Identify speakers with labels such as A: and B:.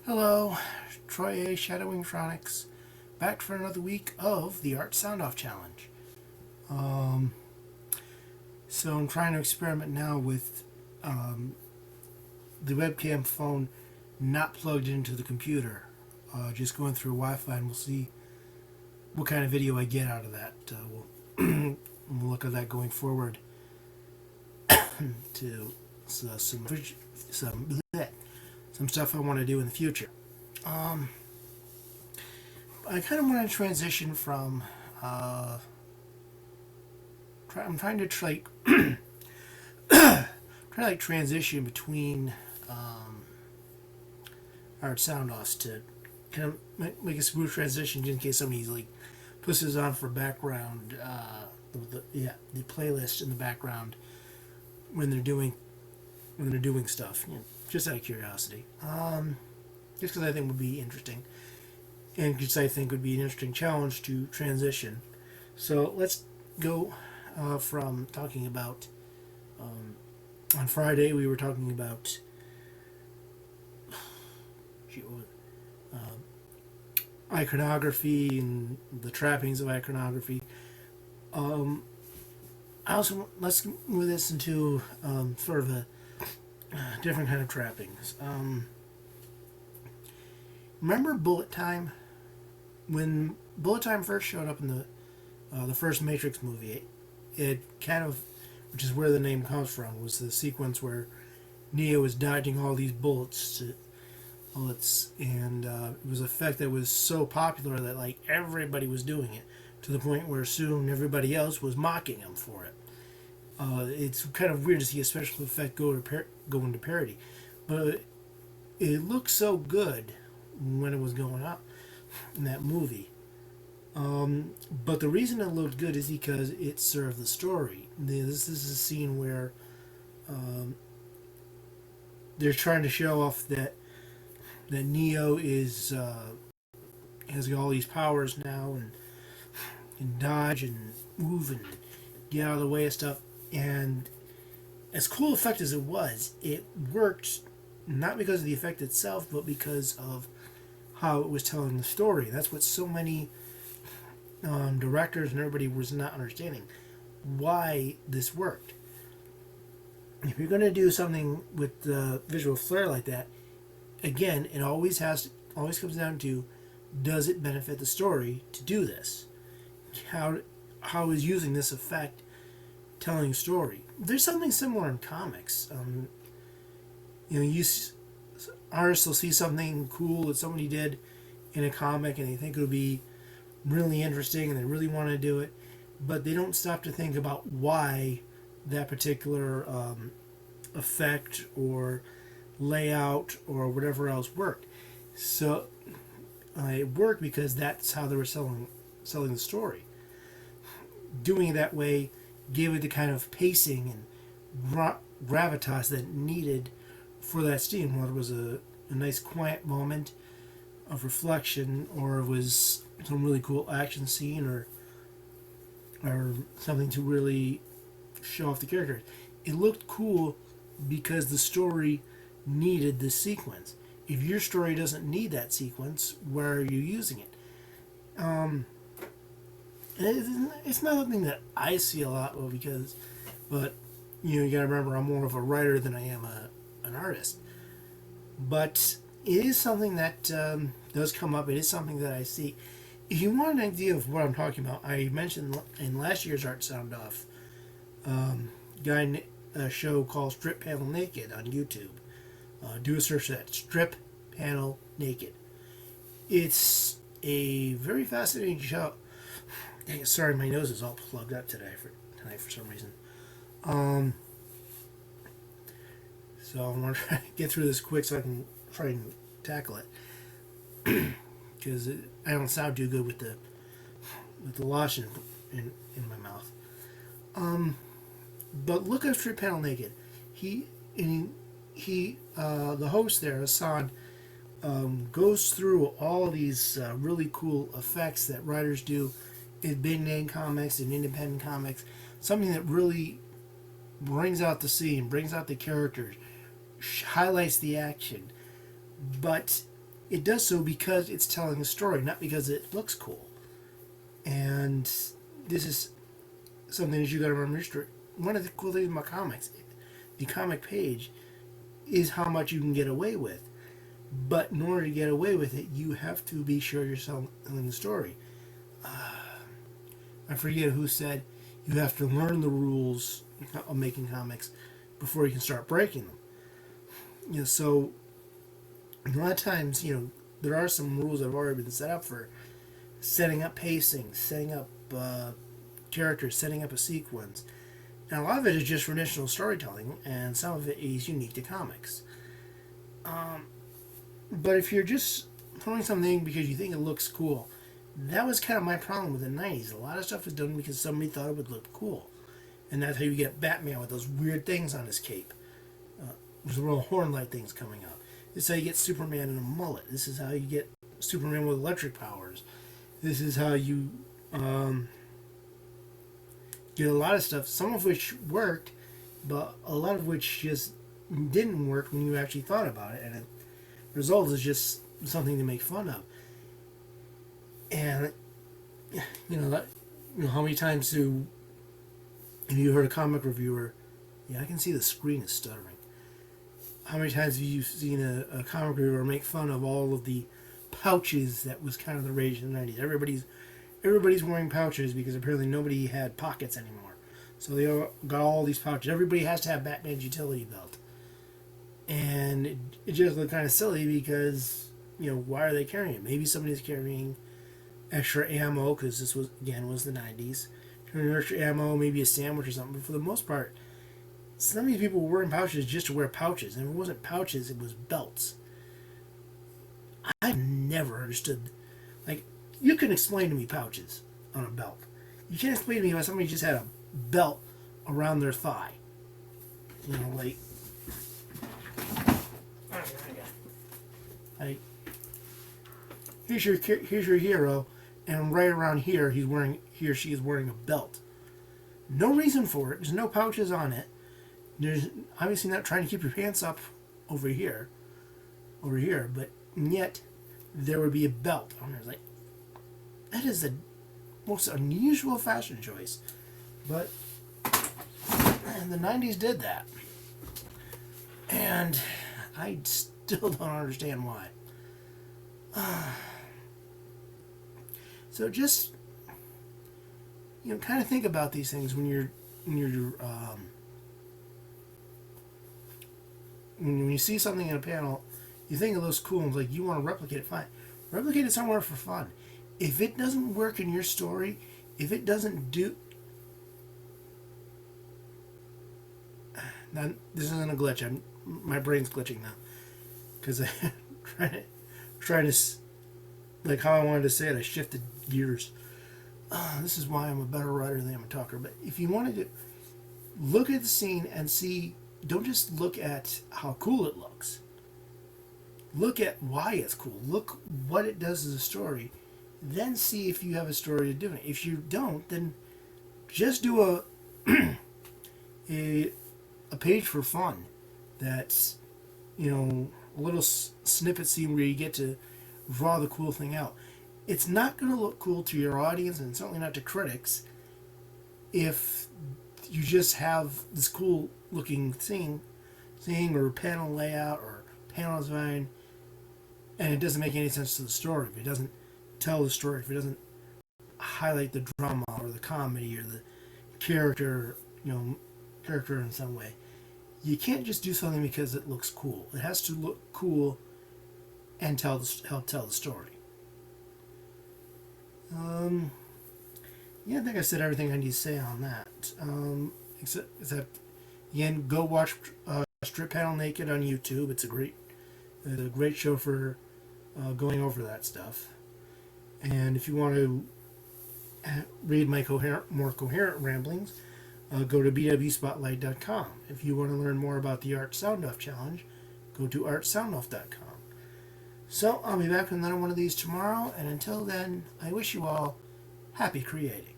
A: Hello, Troy A. Shadowing Tronics, back for another week of the Art Soundoff Challenge. Um, so I'm trying to experiment now with the webcam phone not plugged into the computer, just going through Wi-Fi, and we'll see what kind of video I get out of that. We'll look at that going forward to some some stuff I want to do in the future. Um, I kind of want to transition from. I'm trying to transition between art sound offs to kind of make a smooth transition in case somebody's like puts this on for background. The playlist in the background when they're doing stuff. Just out of curiosity. Just because I think would be interesting, and because I think would be an interesting challenge to transition. So let's go from talking about. On Friday, we were talking about. Iconography and the trappings of iconography. I also let's move this into sort of a different kind of trappings. Remember Bullet Time? When Bullet Time first showed up in the first Matrix movie, it kind of, which is where the name comes from, was the sequence where Neo is dodging all these bullets, and it was an effect that was so popular that like everybody was doing it, to the point where soon everybody else was mocking him for it. It's kind of weird to see a special effect go into parody, but it looked so good when it was going up in that movie. But the reason it looked good is because it served the story. This is a scene where they're trying to show off that Neo is has all these powers now and can dodge and move and get out of the way of stuff. And as cool effect as it worked not because of the effect itself, but because of how it was telling the story. That's what so many directors and everybody was not understanding why this worked. If you're going to do something with the visual flair like that, again, it always comes down to, does it benefit the story to do this? How is using this effect telling a story? There's something similar in comics. Artists will see something cool that somebody did in a comic and they think it'll be really interesting and they really want to do it, but they don't stop to think about why that particular effect or layout or whatever else worked. So it worked because that's how they were selling the story. Doing it that way gave it the kind of pacing and gravitas that it needed for that scene, whether it was a nice quiet moment of reflection or it was some really cool action scene or something to really show off the characters. It looked cool because the story needed this sequence. If your story doesn't need that sequence, where are you using it? It's not something that I see a lot of but you gotta remember, I'm more of a writer than I am an artist. But it is something that does come up. It is something that I see. If you want an idea of what I'm talking about, I mentioned in last year's Art Sound Off a show called Strip Panel Naked on YouTube. Do a search for that. Strip Panel Naked. It's a very fascinating show. Dang, sorry, my nose is all plugged up tonight for some reason. So I'm gonna try to get through this quick so I can try and tackle it, because I don't sound too good with the lotion in my mouth. But look at Strip Panel Naked. The host there, Hassan, goes through all these really cool effects that writers do in big name comics and independent comics. Something that really brings out the scene, brings out the characters, highlights the action, but it does so because it's telling a story, not because it looks cool. And this is something that you got to remember. One of the cool things about comics, the comic page, is how much you can get away with. But in order to get away with it, you have to be sure you're telling the story. I forget who said you have to learn the rules of making comics before you can start breaking them. So a lot of times, there are some rules that have already been set up for setting up pacing, setting up characters, setting up a sequence. And a lot of it is just traditional storytelling, and some of it is unique to comics. But if you're just throwing something because you think it looks cool, that was kind of my problem with the 90s. A lot of stuff was done because somebody thought it would look cool. And that's how you get Batman with those weird things on his cape. With little horn-like things coming out. This is how you get Superman in a mullet. This is how you get Superman with electric powers. This is how you get a lot of stuff, some of which worked, but a lot of which just didn't work when you actually thought about it. And the result is just something to make fun of. And how many times have you heard a comic reviewer? Yeah, I can see the screen is stuttering. How many times have you seen a comic reviewer make fun of all of the pouches that was kind of the rage in the 90s? Everybody's wearing pouches because apparently nobody had pockets anymore. So they all got all these pouches. Everybody has to have Batman's utility belt. And it just looked kind of silly because, why are they carrying it? Maybe somebody's carrying extra ammo because this was the 90s. Carrying extra ammo, maybe a sandwich or something. But for the most part, some of these people were wearing pouches just to wear pouches. And if it wasn't pouches, it was belts. I never understood. You can explain to me pouches on a belt. You can't explain to me why somebody just had a belt around their thigh. Here's your hero, and right around here he or she is wearing a belt. No reason for it. There's no pouches on it. There's obviously not trying to keep your pants up over here, but yet there would be a belt on there. That is the most unusual fashion choice. But the 90s did that. And I still don't understand why. So just, kind of think about these things when you see something in a panel, you think it looks cool and you want to replicate it, fine. Replicate it somewhere for fun. If it doesn't work in your story, if it doesn't do... Now, this isn't a glitch. My brain's glitching now. Because I'm trying to... how I wanted to say it, I shifted gears. This is why I'm a better writer than I'm a talker. But if you wanted to look at the scene and see... Don't just look at how cool it looks. Look at why it's cool. Look what it does as a story. Then see if you have a story to do it. If you don't, then just do a page for fun. That's, a little snippet scene where you get to draw the cool thing out. It's not going to look cool to your audience, and certainly not to critics, if you just have this cool looking scene or panel layout or panel design, and it doesn't make any sense to the story. If it doesn't tell the story, if it doesn't highlight the drama or the comedy or the character in some way, you can't just do something because it looks cool. It has to look cool and help tell the story. I think I said everything I need to say on that. Except again, go watch Strip Panel Naked on YouTube. It's a great show for going over that stuff. And if you want to read my more coherent ramblings, go to bwspotlight.com. If you want to learn more about the Art Soundoff Challenge, go to artsoundoff.com. So I'll be back with another one of these tomorrow, and until then, I wish you all happy creating.